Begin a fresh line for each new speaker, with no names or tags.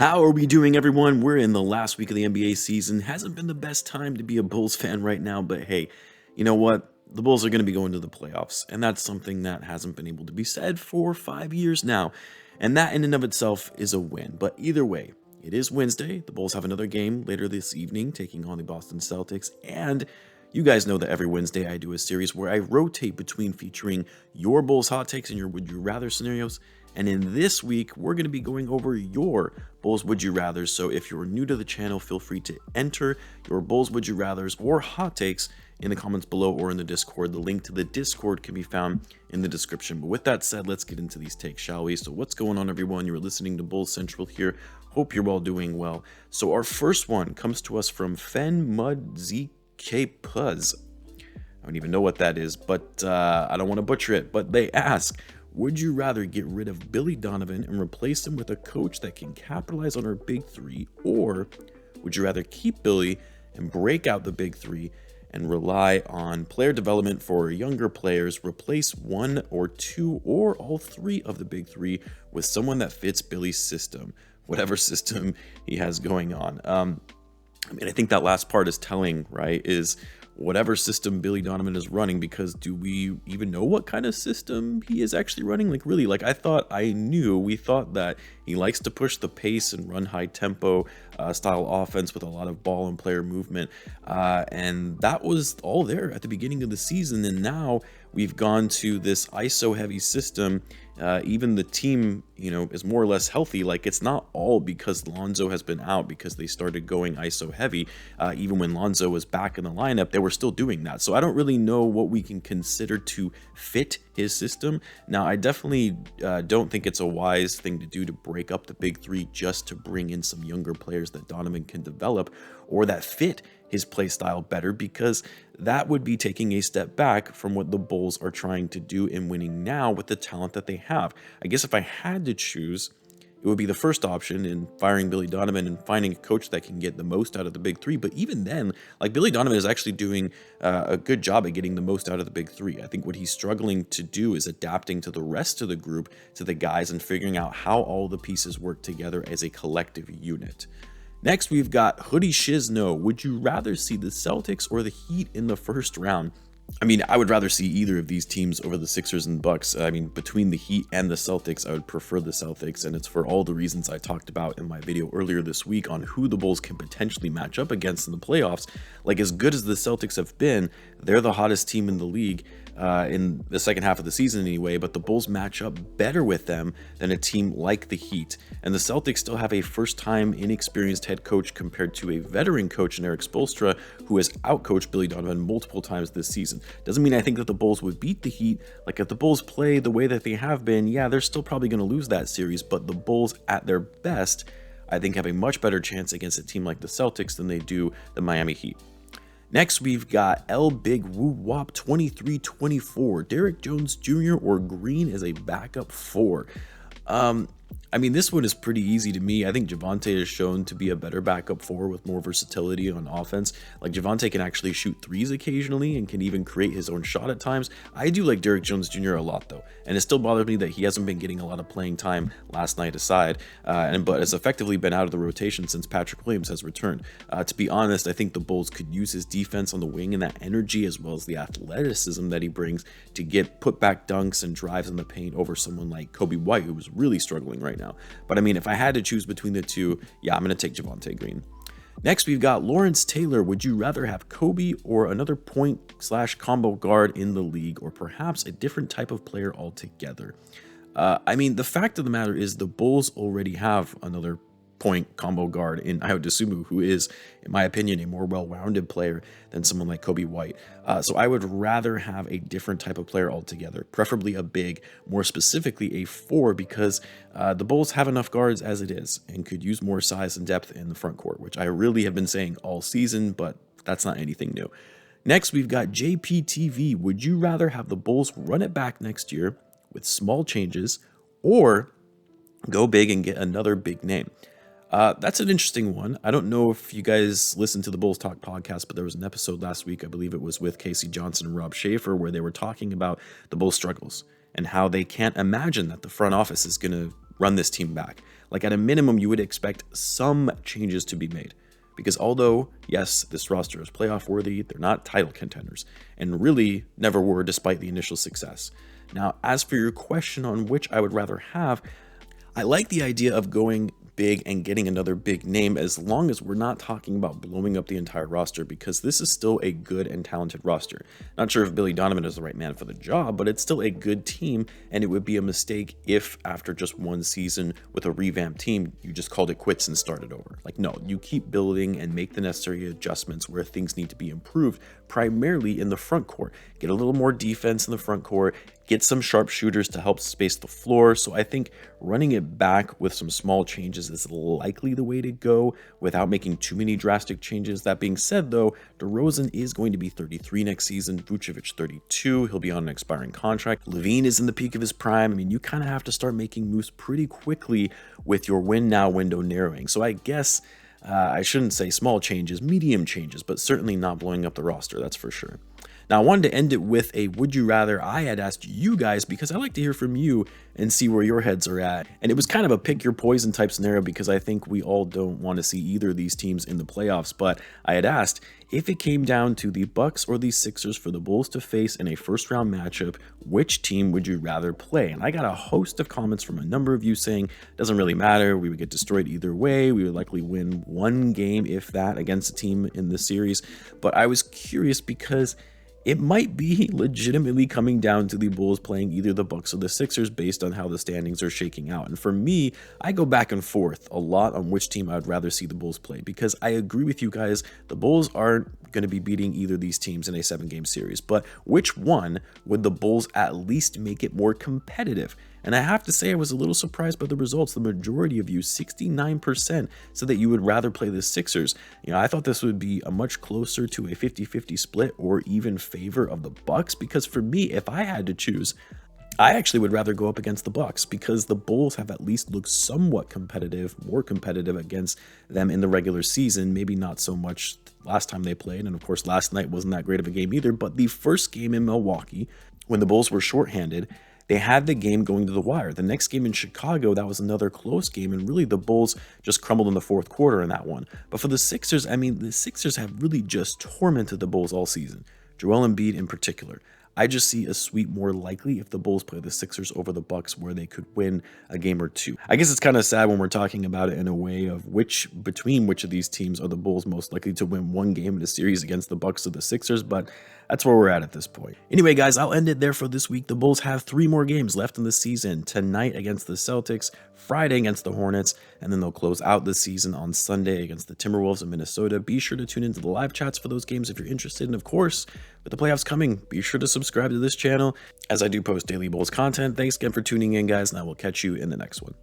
How are we doing, everyone? We're in the last week of the NBA season. Hasn't been the best time to be a Bulls fan right now, but hey, you know what? The Bulls are going to be going to the playoffs, and that's something that hasn't been able to be said for 5 years now. And that in and of itself is a win. But either way, it is Wednesday. The Bulls have another game later this evening, taking on the Boston Celtics. And you guys know that every Wednesday I do a series where I rotate between featuring your Bulls hot takes and your would you rather scenarios. And in this week, we're going to be going over your Bulls Would You Rathers. So if you're new to the channel, feel free to enter your Bulls Would You Rathers or hot takes in the comments below or in the Discord. The link to the Discord can be found in the description. But with that said, let's get into these takes, shall we? So what's going on, everyone? You're listening to Bulls Central here. Hope you're all doing well. So our first one comes to us from Fen Mud ZK Puzz. I don't even know what that is, but I don't want to butcher it. But they ask, would you rather get rid of Billy Donovan and replace him with a coach that can capitalize on our big three, or would you rather keep Billy and break out the big three and rely on player development for younger players, replace one or two or all three of the big three with someone that fits Billy's system, whatever system he has going on? I think that last part is telling, right? Is whatever system Billy Donovan is running, because do we even know what kind of system he is actually running? We thought that he likes to push the pace and run high tempo style offense with a lot of ball and player movement. And that was all there at the beginning of the season. And now we've gone to this ISO heavy system. Even the team, is more or less healthy. Like, it's not all because Lonzo has been out, because they started going ISO heavy. Even when Lonzo was back in the lineup, they were still doing that. So I don't really know what we can consider to fit his system. Now, I definitely don't think it's a wise thing to do to break up the big three just to bring in some younger players that Donovan can develop or that fit his play style better, because that would be taking a step back from what the Bulls are trying to do in winning now with the talent that they have. I guess if I had to choose, it would be the first option in firing Billy Donovan and finding a coach that can get the most out of the big three. But even then, like, Billy Donovan is actually doing a good job at getting the most out of the big three. I think what he's struggling to do is adapting to the rest of the group, to the guys, and figuring out how all the pieces work together as a collective unit. Next, we've got Hoodie Shizno. Would you rather see the Celtics or the Heat in the first round? I would rather see either of these teams over the Sixers and Bucks. Between the Heat and the Celtics, I would prefer the Celtics, and it's for all the reasons I talked about in my video earlier this week on who the Bulls can potentially match up against in the playoffs. Like, as good as the Celtics have been, they're the hottest team in the league in the second half of the season anyway, but the Bulls match up better with them than a team like the Heat. And the Celtics still have a first-time inexperienced head coach compared to a veteran coach in Eric Spoelstra, who has outcoached Billy Donovan multiple times this season. Doesn't mean I think that the Bulls would beat the Heat. Like, if the Bulls play the way that they have been, yeah, they're still probably going to lose that series, but the Bulls at their best, I think, have a much better chance against a team like the Celtics than they do the Miami Heat. Next, we've got L Big Woo Wop 2324. Derrick Jones Jr. or Green as a backup four. This one is pretty easy to me. I think Javonte has shown to be a better backup four with more versatility on offense. Like, Javonte can actually shoot threes occasionally and can even create his own shot at times. I do like Derrick Jones Jr. a lot, though, and it still bothers me that he hasn't been getting a lot of playing time last night aside, but has effectively been out of the rotation since Patrick Williams has returned. To be honest, I think the Bulls could use his defense on the wing and that energy, as well as the athleticism that he brings, to get put-back dunks and drives in the paint over someone like Coby White, who is really struggling right now. But if I had to choose between the two, yeah, I'm going to take Javonte Green. Next, we've got Lawrence Taylor. Would you rather have Coby or another point/combo guard in the league, or perhaps a different type of player altogether? The fact of the matter is the Bulls already have another point combo guard in Dosunmu, who is, in my opinion, a more well-rounded player than someone like Coby White. So I would rather have a different type of player altogether, preferably a big, more specifically a four, because the Bulls have enough guards as it is and could use more size and depth in the front court, which I really have been saying all season, but that's not anything new. Next, we've got JPTV. Would you rather have the Bulls run it back next year with small changes, or go big and get another big name? That's an interesting one. I don't know if you guys listened to the Bulls Talk podcast, but there was an episode last week, I believe it was with Casey Johnson and Rob Schaefer, where they were talking about the Bulls' struggles and how they can't imagine that the front office is going to run this team back. Like at a minimum, you would expect some changes to be made. Because although, yes, this roster is playoff worthy, they're not title contenders, and really never were despite the initial success. Now, as for your question on which I would rather have, I like the idea of going big and getting another big name as long as we're not talking about blowing up the entire roster, because this is still a good and talented roster. Not sure if Billy Donovan is the right man for the job, but it's still a good team, and it would be a mistake if after just one season with a revamped team, you just called it quits and started over. Like, no, you keep building and make the necessary adjustments where things need to be improved, primarily in the front court. Get a little more defense in the front court, get some sharpshooters to help space the floor. So I think running it back with some small changes is likely the way to go without making too many drastic changes. That being said, though, DeRozan is going to be 33 next season, Vucevic 32. He'll be on an expiring contract. Lavine is in the peak of his prime. I mean, you kind of have to start making moves pretty quickly with your win now window narrowing. So I guess I shouldn't say small changes, medium changes, but certainly not blowing up the roster, that's for sure. Now, I wanted to end it with a would you rather I had asked you guys, because I like to hear from you and see where your heads are at. And it was kind of a pick your poison type scenario, because I think we all don't want to see either of these teams in the playoffs. But I had asked, if it came down to the Bucks or the Sixers for the Bulls to face in a first round matchup, which team would you rather play? And I got a host of comments from a number of you saying it doesn't really matter, we would get destroyed either way, we would likely win one game if that against a team in the series. But I was curious because it might be legitimately coming down to the Bulls playing either the Bucks or the Sixers based on how the standings are shaking out. And for me, I go back and forth a lot on which team I'd rather see the Bulls play, because I agree with you guys, the Bulls aren't going to be beating either of these teams in a 7-game series. But which one would the Bulls at least make it more competitive? And I have to say, I was a little surprised by the results. The majority of you, 69%, said that you would rather play the Sixers. You know, I thought this would be a much closer to a 50-50 split or even favor of the Bucks, because for me, if I had to choose, I actually would rather go up against the Bucks, because the Bulls have at least looked somewhat competitive, more competitive against them in the regular season. Maybe not so much last time they played, and of course last night wasn't that great of a game either, but the first game in Milwaukee, when the Bulls were shorthanded, they had the game going to the wire. The next game in Chicago, that was another close game, and really the Bulls just crumbled in the fourth quarter in that one. But for the Sixers, I mean, the Sixers have really just tormented the Bulls all season, Joel Embiid in particular. I just see a sweep more likely if the Bulls play the Sixers over the Bucks, where they could win a game or two. I guess it's kind of sad when we're talking about it in a way of between which of these teams are the Bulls most likely to win one game in a series against the Bucks or the Sixers, but that's where we're at this point. Anyway, guys, I'll end it there for this week. The Bulls have 3 more games left in the season: tonight against the Celtics, Friday against the Hornets, and then they'll close out the season on Sunday against the Timberwolves of Minnesota. Be sure to tune into the live chats for those games if you're interested. And of course, with the playoffs coming, be sure to subscribe to this channel as I do post daily Bulls content. Thanks again for tuning in, guys, and I will catch you in the next one.